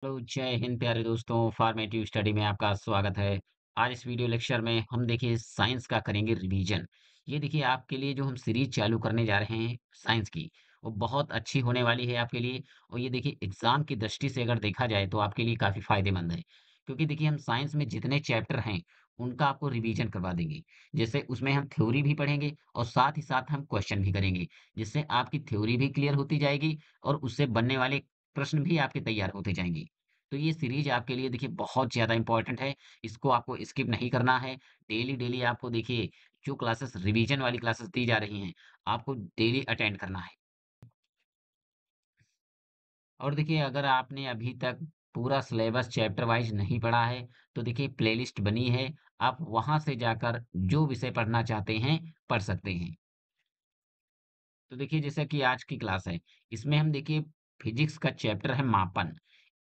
Hello जय हिंद प्यारे दोस्तों फॉर्मेटिव स्टडी में आपका स्वागत है। आज इस वीडियो लेक्चर में हम देखिए साइंस का करेंगे रिवीजन। ये देखिए आपके लिए जो हम सीरीज चालू करने जा रहे हैं साइंस की, वो बहुत अच्छी होने वाली है आपके लिए। और ये देखिए एग्जाम की दृष्टि से अगर देखा जाए तो आपके लिए काफी फायदेमंद है, क्योंकि देखिए हम साइंस में जितने चैप्टर हैं उनका आपको रिवीजन करवा देंगे। जैसे उसमें हम थ्योरी भी पढ़ेंगे और साथ ही साथ हम क्वेश्चन भी करेंगे, जिससे आपकी थ्योरी भी क्लियर होती जाएगी और उससे बनने वाले प्रश्न भी आपके तैयार होते जाएंगे। तो ये सीरीज आपके लिए देखिए बहुत ज़्यादा इम्पोर्टेंट है, इसको आपको स्किप नहीं करना है। डेली-डेली आपको देखिए जो क्लासेस रिवीजन वाली क्लासेस दी जा रही हैं, आपको डेली अटेंड करना है। और देखिए अगर आपने अभी तक पूरा सिलेबस चैप्टर वाइज़ नहीं पढ़ा है, तो देखिए प्लेलिस्ट बनी है, आप वहाँ से जाकर जो विषय पढ़ना चाहते हैं, पढ़ सकते हैं। तो देखिए जैसा कि आज की क्लास है, इसमें हम देखिए फिजिक्स का चैप्टर है मापन।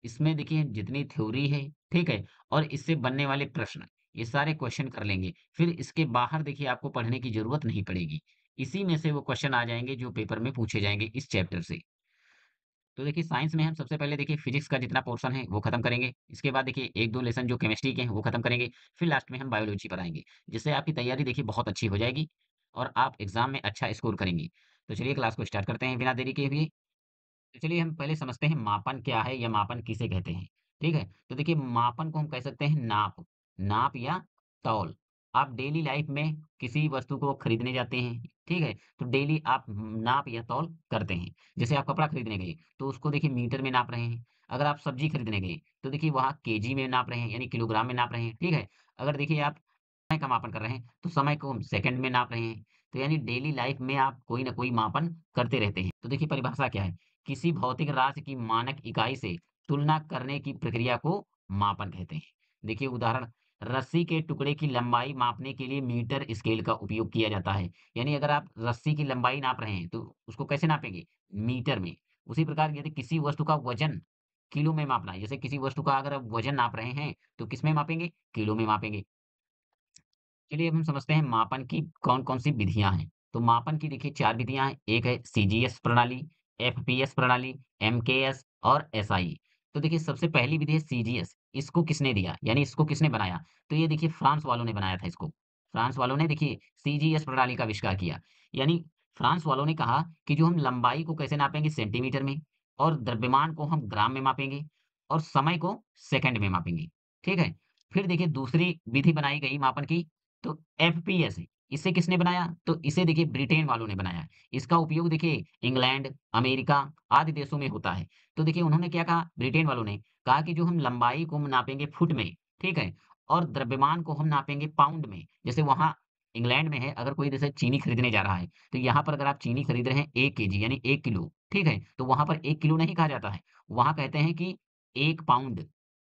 इसमें देखिए जितनी थ्योरी है, ठीक है? और इससे बनने वाले प्रश्न, ये सारे क्वेश्चन कर लेंगे। फिर इसके बाहर देखिए आपको पढ़ने की ज़रूरत नहीं पड़ेगी। इसी में से वो क्वेश्चन आ जाएँगे जो पेपर में पूछे जाएँगे इस चैप्टर से। तो देखिए साइंस में हम सबसे पहले देखिए फिजिक्स का जितना पोर्शन है वो खत्म करेंगे। इसके बाद देखिए 1-2 लेसन जो केमिस्ट्री के हैं वो खत्म करेंगे। फिर लास्ट में हम बायोलॉजी पर आएँगे। जिससे आपकी तैयारी देखिए बहुत अच्छी हो जाएगी और आप एग्ज़ाम में अच्छा स्कोर करेंगे। तो चलिए क्लास को स्टार्ट करते हैं बिना देरी के हुए। तो चलिए हम पहले समझते हैं मापन क्या है या मापन किसे कहते हैं, ठीक है? तो देखिए मापन को हम कह सकते हैं नाप, नाप या तौल। आप डेली लाइफ में किसी वस्तु को खरीदने जाते हैं, ठीक है? तो डेली आप नाप या तौल करते हैं। जैसे आप कपड़ा खरीदने गए, तो उसको देखिए मीटर में नाप रहे हैं। अगर आप सब्जी खरीदने गए, तो देखिए वहाँ केजी में नाप रहे हैं, यानी किलोग्राम में नाप रहे हैं, ठीक है? अगर देखिए आप समय का मापन कर रहे हैं, तो समय को हम सेकंड में नाप रहे हैं। तो यानी डेली लाइफ में आप कोई न कोई मापन करते रहते हैं। तो देखिए परिभाषा क्या है? किसी भौतिक राशि की मानक इकाई से तुलना करने की प्रक्रिया को मापन कहते हैं। देखिए उदाहरण, रस्सी के टुकड़े की लंबाई मापने के लिए मीटर स्केल का उपयोग किया जाता है। यानी अगर आप रस्सी की लंबाई नाप रहे हैं, तो उसको कैसे नापेंगे? मीटर में। उसी प्रकार यदि किसी वस्तु का वजन किलो में मापना है, जैसे किसी वस्तु का अगर आप वजन नाप रहे हैं, तो किसमें मापेंगे? किलो में मापेंगे। चलिए अब हम समझते हैं मापन की कौन-कौन सी विधियाँ हैं। तो मापन की देखिए 4 विधियाँ हैं। एक है सीजीएस प्रणाली, एफपीएस प्रणाली, एमकेएस और एसआई। तो देखिए सबसे पहली विधि है सीजीएस। इसको किसने दिया? यानी इसको किसने बनाया? तो ये देखिए फ्रांस वालों ने बनाया था इसको। फ्रांस वालों ने देखिए सीजीएस प्रणाली का आविष्कार किया। यानी फ्रांस वालों ने कहा कि जो हम लंबाई को कैसे नापेंगे? सेंटीमीटर में, और द्रव्यमान को हम ग्राम में मापेंगे और समय को सेकंड में मापेंगे। ठीक है? फिर देखिए दूसरी विधि बनाई गई मापन की, तो एफपीएस है। इसे किसने बनाया? तो इसे देखिए ब्रिटेन वालों ने बनाया। इसका उपयोग देखिए इंग्लैंड, अमेरिका आदि देशों में होता है। तो देखिए उन्होंने क्या कहा, ब्रिटेन वालों ने कहा कि जो हम लंबाई को हम नापेंगे फुट में, ठीक है? और द्रव्यमान को हम नापेंगे पाउंड में। जैसे वहाँ इंग्लैंड में है, अगर कोई जैसे चीनी खरीदने जा रहा है, तो यहाँ पर अगर आप चीनी खरीद रहे हैं 1 केजी यानी 1 किलो, ठीक है? तो वहाँ पर 1 किलो नहीं कहा जाता है, वहाँ कहते हैं कि 1 पाउंड।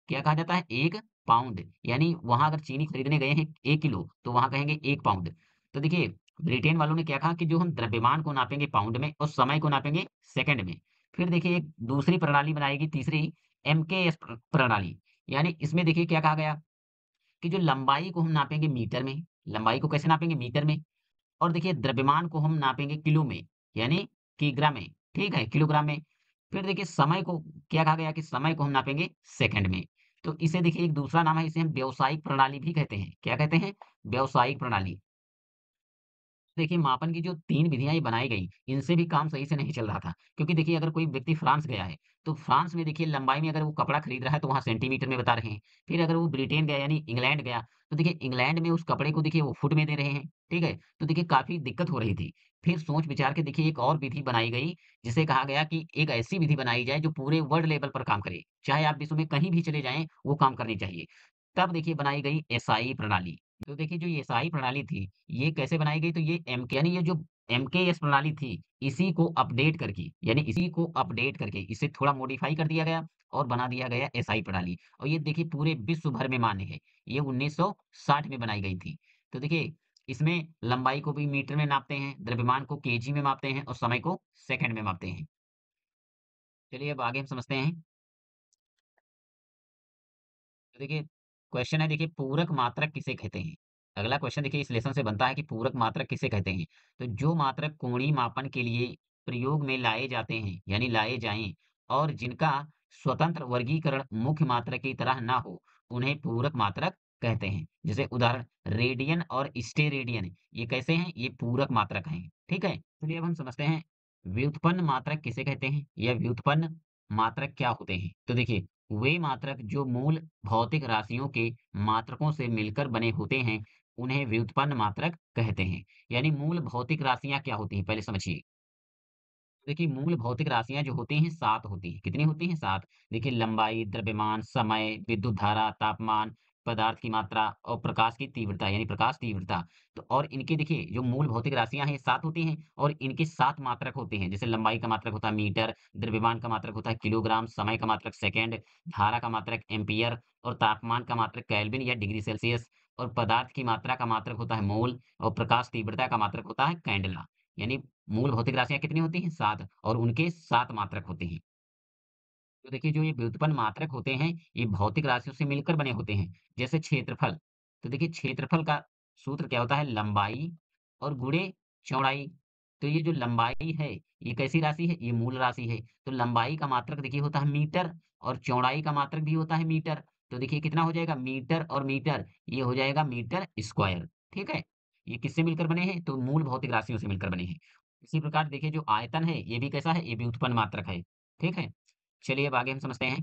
क्या कहा जाता है? 1 पाउंड। यानी वहाँ अगर चीनी खरीदने गए हैं 1 किलो, तो वहाँ कहेंगे 1 पाउंड। तो देखिए, ब्रिटेन वालों ने क्या कहा कि जो हम द्रव्यमान को नापेंगे पाउंड में और समय को नापेंगे सेकंड में। फिर देखिए एक दूसरी प्रणाली बनाएगी तीसरी, एमकेएस प्रणाली। यानी इसमें देखिए क्या कहा गया कि जो लंबाई को हम नापेंगे मीटर में, लंबाई को कैसे नापेंगे? मीटर में। और देखिए द्रव्यमान को हम नापेंगे किलो में, यानी किग्रा में, ठीक है? किलोग्राम में। फिर देखिए समय को क्या कहा गया कि समय को हम नापेंगे सेकंड में। तो इसे देखिए एक दूसरा नाम है, इसे हम व्यावसायिक प्रणाली भी कहते हैं। क्या कहते हैं? व्यावसायिक प्रणाली। देखिए मापन की जो 3 विधियाँ ये बनाई गई, इनसे भी काम सही से नहीं चल रहा था। क्योंकि देखिए अगर कोई व्यक्ति फ्रांस गया है, तो फ्रांस में देखिए लंबाई में अगर वो कपड़ा खरीद रहा है तो वहाँ सेंटीमीटर में बता रहे हैं। फिर अगर वो ब्रिटेन गया यानी इंग्लैंड गया, तो देखिए इंग्लैंड में उस कपड़े को देखिए वो फुट में दे रहे हैं, ठीक है? तो देखिए काफ़ी दिक्कत हो रही थी। फिर सोच विचार के देखिए एक और विधि बनाई गई, जिसे कहा गया कि एक ऐसी विधि बनाई जाए जो पूरे वर्ल्ड लेवल पर काम करे। चाहे आप विश्व में कहीं भी चले जाएँ, वो काम करनी चाहिए। तब देखिए बनाई गई एसआई प्रणाली। तो देखिए जो ये एसआई प्रणाली थी, ये कैसे बनाई गई? तो ये एमके यानी ये जो एमकेएस प्रणाली थी, इसी को अपडेट करके यानी इसी को अपडेट करके इसे थोड़ा मॉडिफाई कर दिया गया और बना दिया गया एसआई प्रणाली। और ये देखिए पूरे विश्व भर में मान्य है। ये 1960 में बनाई गई थी। तो देखिए इसमें लंबाई को भी मीटर में नापते हैं, द्रव्यमान को केजी में मापते हैं और समय को सेकंड में मापते हैं। चलिए अब आगे हम समझते हैं। तो देखिए क्वेश्चन है, देखिए पूरक मात्रक किसे कहते हैं? अगला क्वेश्चन देखिए इस लेसन से बनता है कि पूरक मात्रक किसे कहते हैं? तो जो मात्रक कोणीय मापन के लिए प्रयोग में लाए जाते हैं, यानी लाए जाएँ और जिनका स्वतंत्र वर्गीकरण मुख्य मात्रक की तरह ना हो, उन्हें पूरक मात्रक कहते हैं। जैसे उदाहरण रेडियन और स्टेरेडियन, ये कैसे हैं? ये पूरक मात्रक हैं। ठीक है? चलिए अब हम समझते हैं व्युत्पन्न मात्रक किसे कहते हैं या व्युत्पन्न मात्रक क्या होते हैं। तो देखिए वे मात्रक जो मूल भौतिक राशियों के मात्रकों से मिलकर बने होते हैं, उन्हें व्युत्पन्न मात्रक कहते हैं। यानी मूल भौतिक राशियां क्या होती हैं, पहले समझिए। देखिए मूल भौतिक राशियां जो होती हैं 7 होती हैं। कितनी होती हैं? 7। देखिए लंबाई, द्रव्यमान, समय, विद्युत धारा, तापमान, पदार्थ की मात्रा और प्रकाश की तीव्रता यानी प्रकाश तीव्रता। तो और इनके देखिए जो मूल भौतिक राशियां हैं 7 होती हैं और इनके 7 मात्रक होते हैं। जैसे लंबाई का मात्रक होता है मीटर, द्रव्यमान का मात्रक होता है किलोग्राम, समय का मात्रक सेकंड, धारा का मात्रक एम्पीयर और तापमान का मात्रक केल्विन या डिग्री सेल्सियस और पदार्थ की मात्रा का मात्रक होता है मोल और प्रकाश तीव्रता का मात्रक होता है कैंडेला। यानी मूल भौतिक राशियाँ कितनी होती हैं? 7 और उनके 7 मात्रक होते हैं। तो देखिए जो ये व्युत्पन्न मात्रक होते हैं, ये भौतिक राशियों से मिलकर बने होते हैं। जैसे क्षेत्रफल, तो देखिए क्षेत्रफल का सूत्र क्या होता है? लंबाई और गुणे चौड़ाई। तो ये जो लंबाई है, ये कैसी राशि है? ये मूल राशि है। तो लंबाई का मात्रक देखिए होता है मीटर और चौड़ाई का मात्रक भी होता है मीटर। तो देखिए कितना हो जाएगा? मीटर और मीटर, ये हो जाएगा मीटर स्क्वायर। ठीक है? ये किससे मिलकर बने हैं? तो मूल भौतिक राशियों से मिलकर बने हैं। इसी प्रकार देखिए जो आयतन है, ये भी कैसा है? ये भी व्युत्पन्न मात्रक है। ठीक है? चलिए अब आगे हम समझते हैं।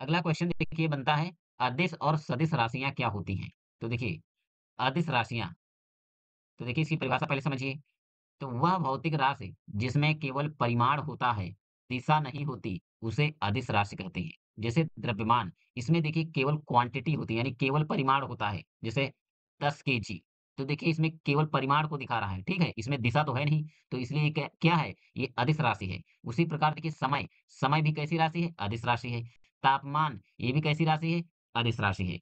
अगला क्वेश्चन देखिए बनता है अदिश और सदिश राशियाँ क्या होती हैं? तो देखिए अदिश राशियाँ, तो देखिए इसकी परिभाषा पहले समझिए। तो वह भौतिक राशि जिसमें केवल परिमाण होता है, दिशा नहीं होती, उसे अदिश राशि कहते हैं। जैसे द्रव्यमान, इसमें देखिए केवल क्वांटिटी होती है यानी केवल परिमाण होता है। जैसे 10 केजी, तो देखिए इसमें केवल परिमाण को दिखा रहा है, ठीक है? इसमें दिशा तो है नहीं, तो इसलिए ये क्या क्या है? ये अदिश राशि है। उसी प्रकार देखिए समय, समय भी कैसी राशि है? अदिश राशि है। तापमान, ये भी कैसी राशि है? अदिश राशि है।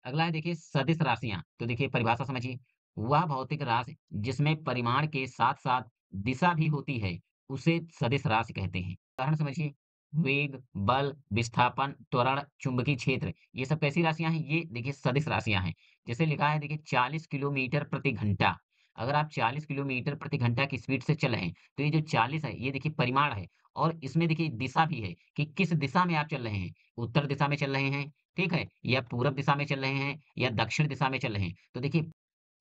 अगला है देखिए सदिश राशियाँ, तो देखिए परिभाषा समझिए। वह भौतिक राशि जिसमें परिमाण के साथ-साथ दिशा भी होती है, उसे सदिश राशि कहते हैं। उदाहरण समझिए, वेग, बल, विस्थापन, त्वरण, चुंबकीय क्षेत्र, ये सब कैसी राशियाँ हैं? ये देखिए सदिश राशियाँ हैं। जैसे लिखा है देखिए 40 किलोमीटर प्रति घंटा। अगर आप 40 किलोमीटर प्रति घंटा की स्पीड से चल रहे हैं, तो ये जो 40 है, ये देखिए परिमाण है और इसमें देखिए दिशा भी है कि किस दिशा में आप चल रहे हैं। उत्तर दिशा में चल रहे हैं, ठीक है? या पूरब दिशा में चल रहे हैं या दक्षिण दिशा में चल रहे हैं। तो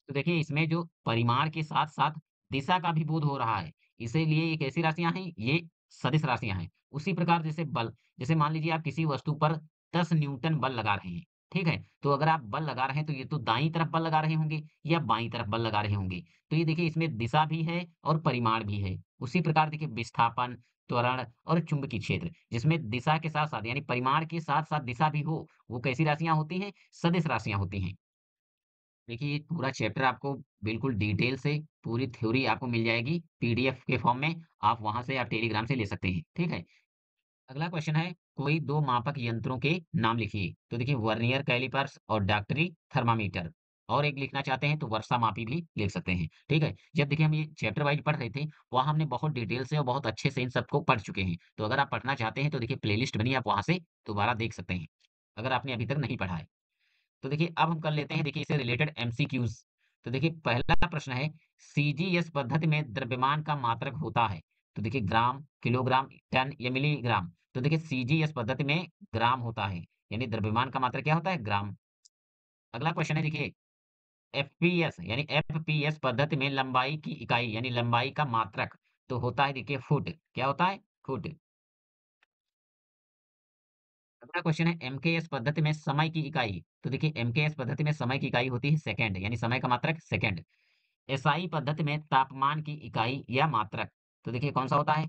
देखिए इसमें जो परिमाण के साथ-साथ दिशा का भी बोध हो रहा है। इसीलिए ये कैसी राशियाँ हैं? ये सदिश राशियाँ हैं। उसी प्रकार जैसे बल, जैसे मान लीजिए आप किसी वस्तु पर 10 न्यूटन बल लगा रहे हैं, ठीक है? तो अगर आप बल लगा रहे हैं तो ये तो दाईं तरफ बल लगा रहे होंगे या बाईं तरफ बल लगा रहे होंगे। तो ये देखिए इसमें दिशा भी है और परिमाण भी है। उसी प्रकार देखिए विस्थापन, त्वरण और चुंबकीय क्षेत्र, जिसमें दिशा के साथ-साथ यानी परिमाण के साथ-साथ दिशा भी हो, वो कैसी राशियाँ होती हैं? सदिश राशियाँ होती हैं। देखिए, ये पूरा चैप्टर आपको बिल्कुल डिटेल से पूरी थ्योरी आपको मिल जाएगी पीडीएफ के फॉर्म में। आप वहाँ से आप टेलीग्राम से ले सकते हैं, ठीक है? अगला क्वेश्चन है, कोई 2 मापक यंत्रों के नाम लिखिए। तो देखिए वर्नियर कैलिपर्स और डॉक्टरी थर्मामीटर और एक लिखना चाहते हैं तो वर्षा मापी भी लिख सकते हैं, ठीक है? जब देखिए हम ये चैप्टर वाइज़ पढ़ रहे थे, वहाँ हमने बहुत डिटेल से और बहुत अच्छे से इन सबको पढ़ चुके हैं। तो अगर आप पढ़ना चाहते हैं तो देखिए प्लेलिस्ट बनी है, आप वहाँ से दोबारा देख सकते हैं, अगर आपने अभी तक नहीं पढ़ा है। तो देखिए अब हम कर लेते हैं देखिए इससे रिलेटेड एमसीक्यूज़। तो देखिए पहला प्रश्न है सीजीएस पद्धति में द्रव्यमान का मात्रक होता है। तो देखिए ग्राम, किलोग्राम, टन या मिलीग्राम। तो देखिए सीजीएस पद्धति में ग्राम होता है, यानी द्रव्यमान का मात्रक क्या होता है? ग्राम। अगला क्वेश्चन है देखिए एफपीएस यानी एफपीएस पद्धति में लंबाई की इकाई यानी लंबाई का मात्रक तो होता है देखिए फुट। क्या होता है? फुट। अगला क्वेश्चन है एमकेएस पद्धति में समय की इकाई। तो देखिए एमकेएस पद्धति में समय की इकाई होती है सेकंड यानी समय का मात्रक सेकंड। एसआई पद्धति में तापमान की इकाई या मात्रक तो देखिए कौन सा होता है?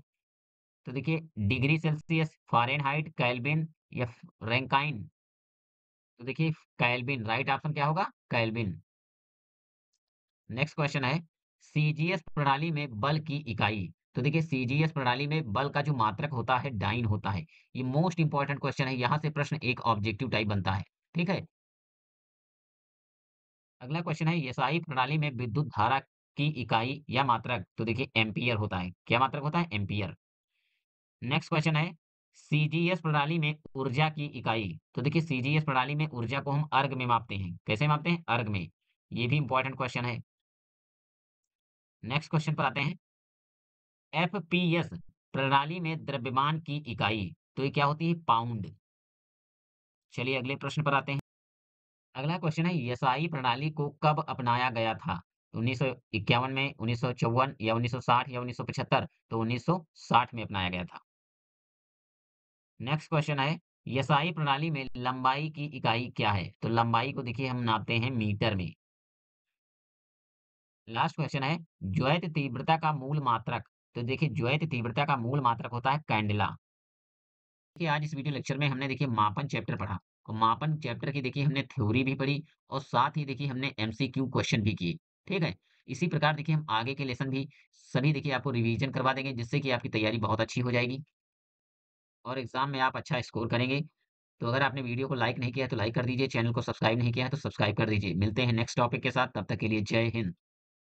तो देखिए डिग्री सेल्सियस, फ़ारेनहाइट, केल्विन या रैंकाइन। तो देखिए केल्विन राइट ऑप्शन क्या होगा? केल्विन। नेक्स्ट क्वेश्चन है सीजीएस प्रणाली में बल की इकाई। तो देखिए सीजीएस प्रणाली में बल का जो मात्रक होता है डाइन होता है। ये मोस्ट इंपॉर्टेंट क्वेश्चन है, यहाँ से प्रश्न एक ऑब्जेक्टिव टाइप बनता है। ठीक है? अगला क्वेश्चन है एसआई प्रणाली में विद्युत धारा की इकाई या मात्रक तो देखिए एम्पीयर होता है। क्या मात्रक होता है? एम्पीयर। नेक्स्ट क्वेश्चन है सीजीएस प्रणाली में ऊर्जा की इकाई। तो देखिए सीजीएस प्रणाली में ऊर्जा को हम अर्ग में मापते हैं। कैसे मापते हैं? अर्ग में। ये भी इंपॉर्टेंट क्वेश्चन है। नेक्स्ट क्वेश्चन पर आते हैं। एफपीएस प्रणाली में द्रव्यमान की इकाई, तो ये क्या होती है? पाउंड। चलिए अगले प्रश्न पर आते हैं। अगला क्वेश्चन है यसाई प्रणाली को कब अपनाया गया था? 1951 में, 1954 या 1960 या 1975? तो 1960 में अपनाया गया था। नेक्स्ट क्वेश्चन है यसाई प्रणाली में लंबाई की इकाई क्या है? तो लंबाई को देखिए हम नापते हैं मीटर में। लास्ट क्वेश्चन है ज्वैत तीव्रता का मूल मात्रक। तो देखिए ज्वैत तीव्रता का मूल मात्रक होता है कैंडेला। देखिए आज इस वीडियो लेक्चर में हमने देखिए मापन चैप्टर पढ़ा और मापन चैप्टर की देखिए हमने थ्योरी भी पढ़ी और साथ ही देखिए हमने एमसीक्यू क्वेश्चन भी किए। ठीक है, इसी प्रकार देखिए हम आगे के लेसन भी सभी देखिए आपको रिवीजन करवा देंगे जिससे कि आपकी तैयारी बहुत अच्छी हो जाएगी और एग्जाम में आप अच्छा स्कोर करेंगे। तो अगर आपने वीडियो को लाइक नहीं किया है तो लाइक कर दीजिए, चैनल को सब्सक्राइब नहीं किया है तो सब्सक्राइब कर दीजिए। मिलते हैं नेक्स्ट टॉपिक के साथ, तब तक के लिए जय हिंद।